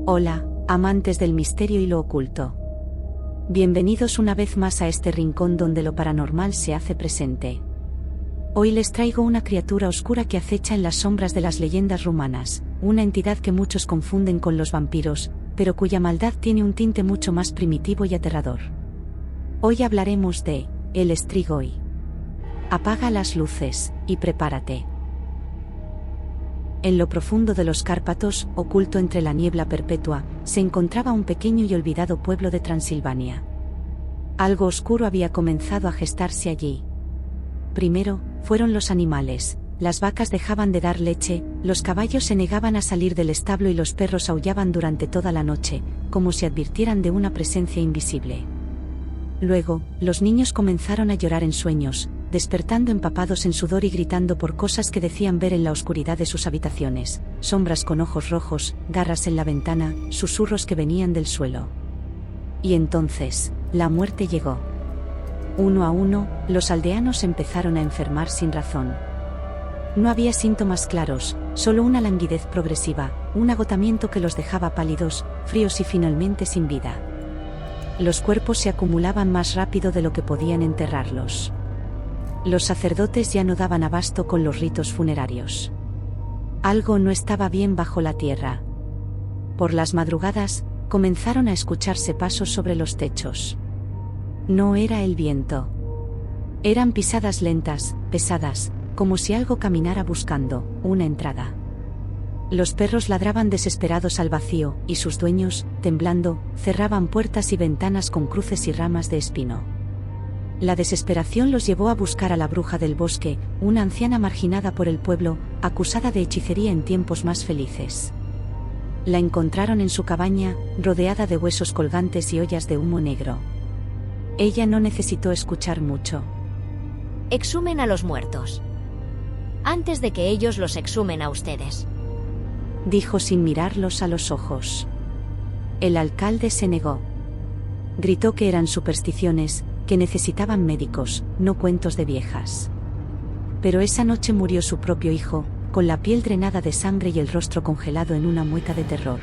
Hola, amantes del misterio y lo oculto. Bienvenidos una vez más a este rincón donde lo paranormal se hace presente. Hoy les traigo una criatura oscura que acecha en las sombras de las leyendas rumanas, una entidad que muchos confunden con los vampiros, pero cuya maldad tiene un tinte mucho más primitivo y aterrador. Hoy hablaremos de el Strigoi. Apaga las luces y prepárate. En lo profundo de los Cárpatos, oculto entre la niebla perpetua, se encontraba un pequeño y olvidado pueblo de Transilvania. Algo oscuro había comenzado a gestarse allí. Primero, fueron los animales. Las vacas dejaban de dar leche, los caballos se negaban a salir del establo y los perros aullaban durante toda la noche, como si advirtieran de una presencia invisible. Luego, los niños comenzaron a llorar en sueños, despertando empapados en sudor y gritando por cosas que decían ver en la oscuridad de sus habitaciones, sombras con ojos rojos, garras en la ventana, susurros que venían del suelo. Y entonces, la muerte llegó. Uno a uno, los aldeanos empezaron a enfermar sin razón. No había síntomas claros, solo una languidez progresiva, un agotamiento que los dejaba pálidos, fríos y finalmente sin vida. Los cuerpos se acumulaban más rápido de lo que podían enterrarlos. Los sacerdotes ya no daban abasto con los ritos funerarios. Algo no estaba bien bajo la tierra. Por las madrugadas, comenzaron a escucharse pasos sobre los techos. No era el viento. Eran pisadas lentas, pesadas, como si algo caminara buscando una entrada. Los perros ladraban desesperados al vacío, y sus dueños, temblando, cerraban puertas y ventanas con cruces y ramas de espino. La desesperación los llevó a buscar a la bruja del bosque, una anciana marginada por el pueblo, acusada de hechicería en tiempos más felices. La encontraron en su cabaña, rodeada de huesos colgantes y ollas de humo negro. Ella no necesitó escuchar mucho. Exhumen a los muertos. Antes de que ellos los exhumen a ustedes. Dijo sin mirarlos a los ojos. El alcalde se negó. Gritó que eran supersticiones, que necesitaban médicos, no cuentos de viejas. Pero esa noche murió su propio hijo, con la piel drenada de sangre y el rostro congelado en una mueca de terror.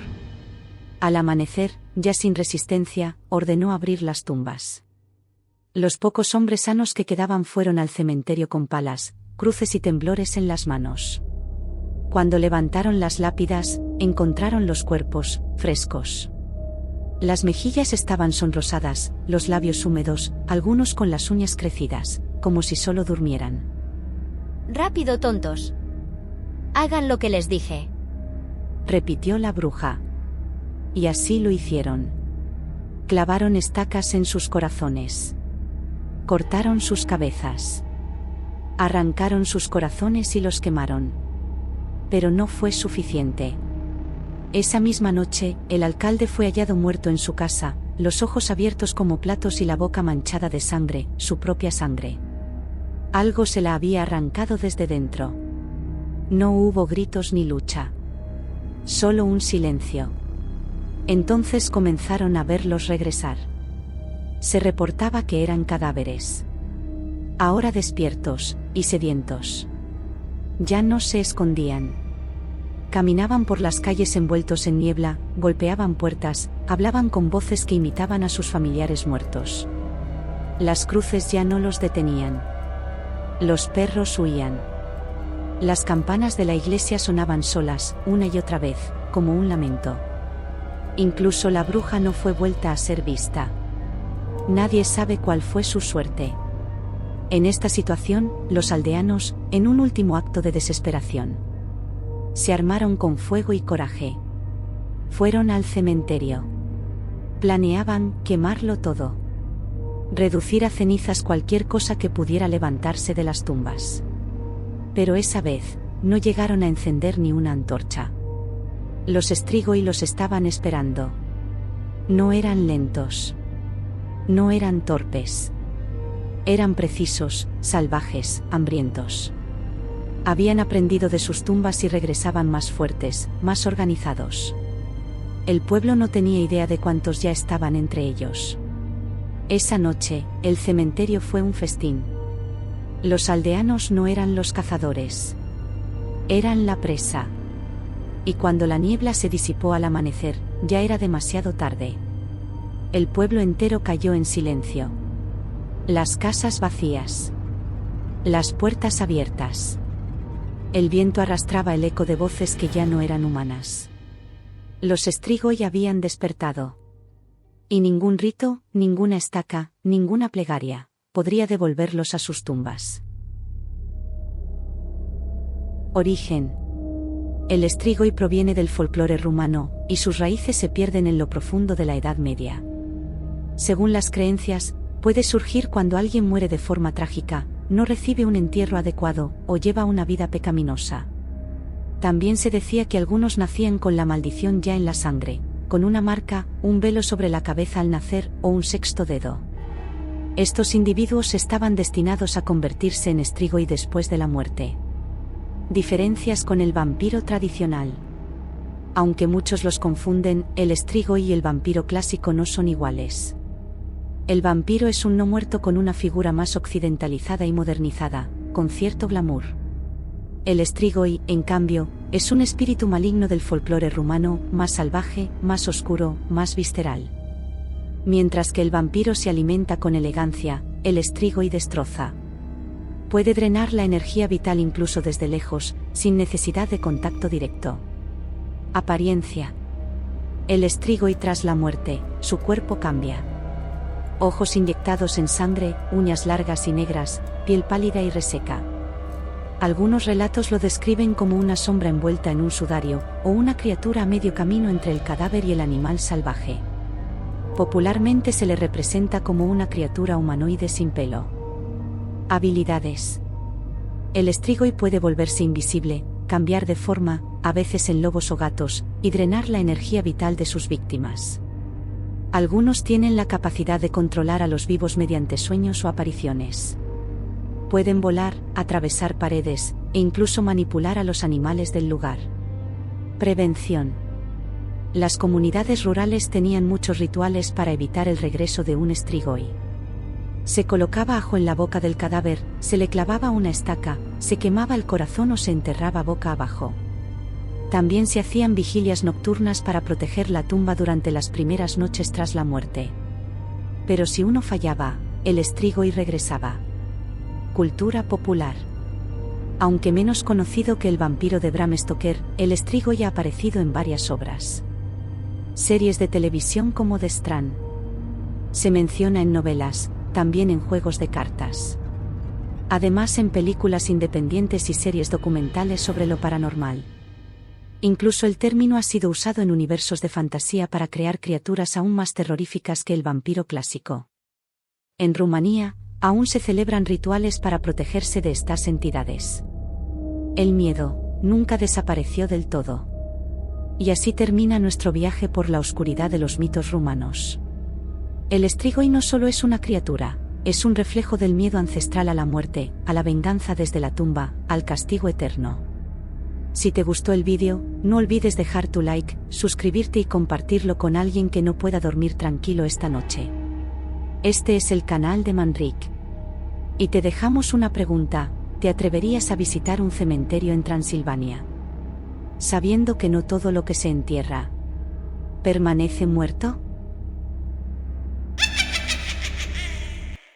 Al amanecer, ya sin resistencia, ordenó abrir las tumbas. Los pocos hombres sanos que quedaban fueron al cementerio con palas, cruces y temblores en las manos. Cuando levantaron las lápidas, encontraron los cuerpos, frescos. Las mejillas estaban sonrosadas, los labios húmedos, algunos con las uñas crecidas, como si solo durmieran. Rápido, tontos. Hagan lo que les dije. Repitió la bruja. Y así lo hicieron. Clavaron estacas en sus corazones. Cortaron sus cabezas. Arrancaron sus corazones y los quemaron. Pero no fue suficiente. Esa misma noche, el alcalde fue hallado muerto en su casa, los ojos abiertos como platos y la boca manchada de sangre, su propia sangre. Algo se la había arrancado desde dentro. No hubo gritos ni lucha. Solo un silencio. Entonces comenzaron a verlos regresar. Se reportaba que eran cadáveres. Ahora despiertos, y sedientos. Ya no se escondían. Caminaban por las calles envueltos en niebla, golpeaban puertas, hablaban con voces que imitaban a sus familiares muertos. Las cruces ya no los detenían. Los perros huían. Las campanas de la iglesia sonaban solas, una y otra vez, como un lamento. Incluso la bruja no fue vuelta a ser vista. Nadie sabe cuál fue su suerte. En esta situación, los aldeanos, en un último acto de desesperación, se armaron con fuego y coraje. Fueron al cementerio. Planeaban quemarlo todo. Reducir a cenizas cualquier cosa que pudiera levantarse de las tumbas. Pero esa vez, no llegaron a encender ni una antorcha. Los Strigoi los estaban esperando. No eran lentos. No eran torpes. Eran precisos, salvajes, hambrientos. Habían aprendido de sus tumbas y regresaban más fuertes, más organizados. El pueblo no tenía idea de cuántos ya estaban entre ellos. Esa noche, el cementerio fue un festín. Los aldeanos no eran los cazadores. Eran la presa. Y cuando la niebla se disipó al amanecer, ya era demasiado tarde. El pueblo entero cayó en silencio. Las casas vacías. Las puertas abiertas. El viento arrastraba el eco de voces que ya no eran humanas. Los Strigoi habían despertado. Y ningún rito, ninguna estaca, ninguna plegaria podría devolverlos a sus tumbas. Origen. El Strigoi proviene del folclore rumano, y sus raíces se pierden en lo profundo de la Edad Media. Según las creencias, puede surgir cuando alguien muere de forma trágica, no recibe un entierro adecuado, o lleva una vida pecaminosa. También se decía que algunos nacían con la maldición ya en la sangre, con una marca, un velo sobre la cabeza al nacer, o un sexto dedo. Estos individuos estaban destinados a convertirse en Strigoi después de la muerte. Diferencias con el vampiro tradicional. Aunque muchos los confunden, el Strigoi y el vampiro clásico no son iguales. El vampiro es un no muerto con una figura más occidentalizada y modernizada, con cierto glamour. El Strigoi, en cambio, es un espíritu maligno del folclore rumano, más salvaje, más oscuro, más visceral. Mientras que el vampiro se alimenta con elegancia, el Strigoi destroza. Puede drenar la energía vital incluso desde lejos, sin necesidad de contacto directo. Apariencia. El Strigoi tras la muerte, su cuerpo cambia. Ojos inyectados en sangre, uñas largas y negras, piel pálida y reseca. Algunos relatos lo describen como una sombra envuelta en un sudario, o una criatura a medio camino entre el cadáver y el animal salvaje. Popularmente se le representa como una criatura humanoide sin pelo. Habilidades. El Strigoi puede volverse invisible, cambiar de forma, a veces en lobos o gatos, y drenar la energía vital de sus víctimas. Algunos tienen la capacidad de controlar a los vivos mediante sueños o apariciones. Pueden volar, atravesar paredes, e incluso manipular a los animales del lugar. Prevención. Las comunidades rurales tenían muchos rituales para evitar el regreso de un Strigoi. Se colocaba ajo en la boca del cadáver, se le clavaba una estaca, se quemaba el corazón o se enterraba boca abajo. También se hacían vigilias nocturnas para proteger la tumba durante las primeras noches tras la muerte. Pero si uno fallaba, el Strigoi regresaba. Cultura popular. Aunque menos conocido que el vampiro de Bram Stoker, el Strigoi ha aparecido en varias obras. Series de televisión como The Strand. Se menciona en novelas, también en juegos de cartas. Además en películas independientes y series documentales sobre lo paranormal. Incluso el término ha sido usado en universos de fantasía para crear criaturas aún más terroríficas que el vampiro clásico. En Rumanía, aún se celebran rituales para protegerse de estas entidades. El miedo nunca desapareció del todo. Y así termina nuestro viaje por la oscuridad de los mitos rumanos. El Strigoi no solo es una criatura, es un reflejo del miedo ancestral a la muerte, a la venganza desde la tumba, al castigo eterno. Si te gustó el vídeo, no olvides dejar tu like, suscribirte y compartirlo con alguien que no pueda dormir tranquilo esta noche. Este es el canal de Manrik. Y te dejamos una pregunta: ¿te atreverías a visitar un cementerio en Transilvania? Sabiendo que no todo lo que se entierra permanece muerto.